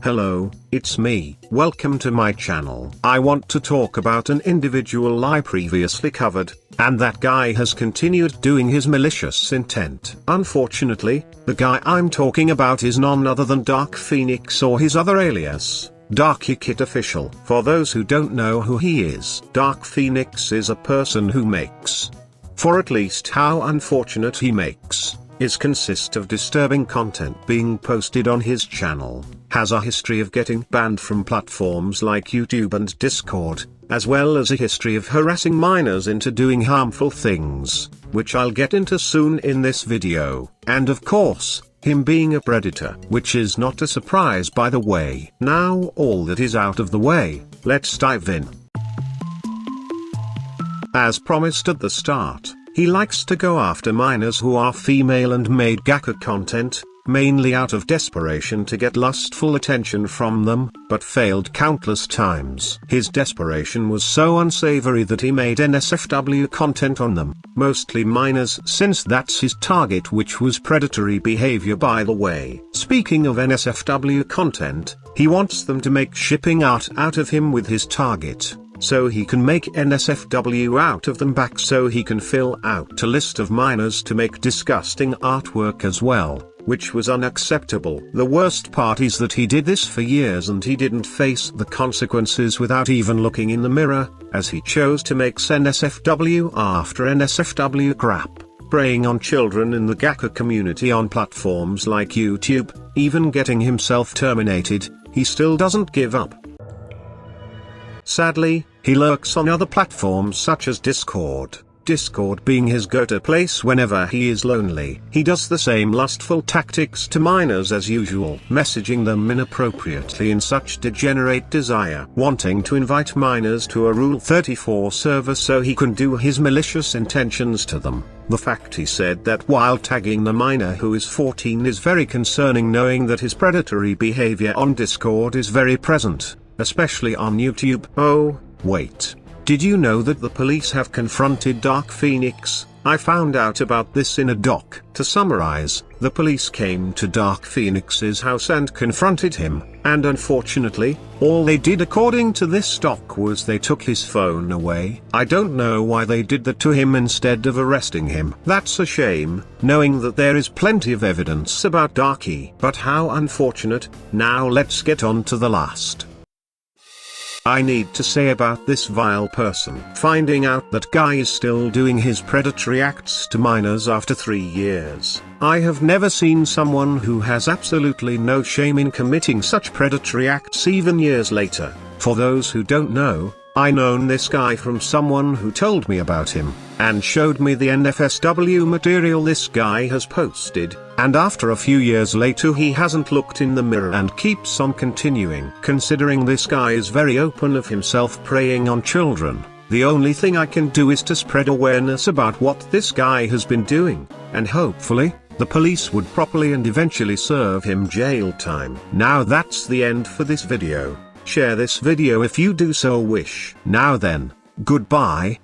Hello, it's me. Welcome to my channel. I want to talk about an individual I previously covered, and that guy has continued doing his malicious intent. Unfortunately, the guy I'm talking about is none other than Dark Phoenix, or his other alias, Darky Kit Official. For those who don't know who he is, Dark Phoenix is a person who makes, for at least how unfortunate he makes, is consist of disturbing content being posted on his channel, has a history of getting banned from platforms like YouTube and Discord, as well as a history of harassing minors into doing harmful things, which I'll get into soon in this video, and of course, him being a predator, which is not a surprise by the way. Now all that is out of the way, let's dive in. As promised at the start, he likes to go after minors who are female and made gacha content, mainly out of desperation to get lustful attention from them, but failed countless times. His desperation was so unsavory that he made NSFW content on them, mostly minors, since that's his target, which was predatory behavior by the way. Speaking of NSFW content, he wants them to make shipping art out of him with his target, so he can make NSFW out of them back, so he can fill out a list of minors to make disgusting artwork as well, which was unacceptable. The worst part is that he did this for years and he didn't face the consequences without even looking in the mirror, as he chose to make NSFW after NSFW crap, preying on children in the gacha community on platforms like YouTube, even getting himself terminated. He still doesn't give up. Sadly, he lurks on other platforms such as Discord being his go-to place whenever he is lonely. He does the same lustful tactics to minors as usual, messaging them inappropriately in such degenerate desire, wanting to invite minors to a Rule 34 server so he can do his malicious intentions to them. The fact he said that while tagging the minor who is 14 is very concerning, knowing that his predatory behavior on Discord is very present, especially on YouTube. Oh, wait. Did you know that the police have confronted Dark Phoenix? I found out about this in a doc. To summarize, the police came to Dark Phoenix's house and confronted him, and unfortunately, all they did according to this doc was they took his phone away. I don't know why they did that to him instead of arresting him. That's a shame, knowing that there is plenty of evidence about Darky. But how unfortunate. Now let's get on to the last I need to say about this vile person. Finding out that guy is still doing his predatory acts to minors after 3 years. I have never seen someone who has absolutely no shame in committing such predatory acts even years later. For those who don't know, I known this guy from someone who told me about him, and showed me the NFSW material this guy has posted, and after a few years later he hasn't looked in the mirror and keeps on continuing. Considering this guy is very open of himself preying on children, the only thing I can do is to spread awareness about what this guy has been doing, and hopefully, the police would properly and eventually serve him jail time. Now that's the end for this video. Share this video if you do so wish. Now then, goodbye.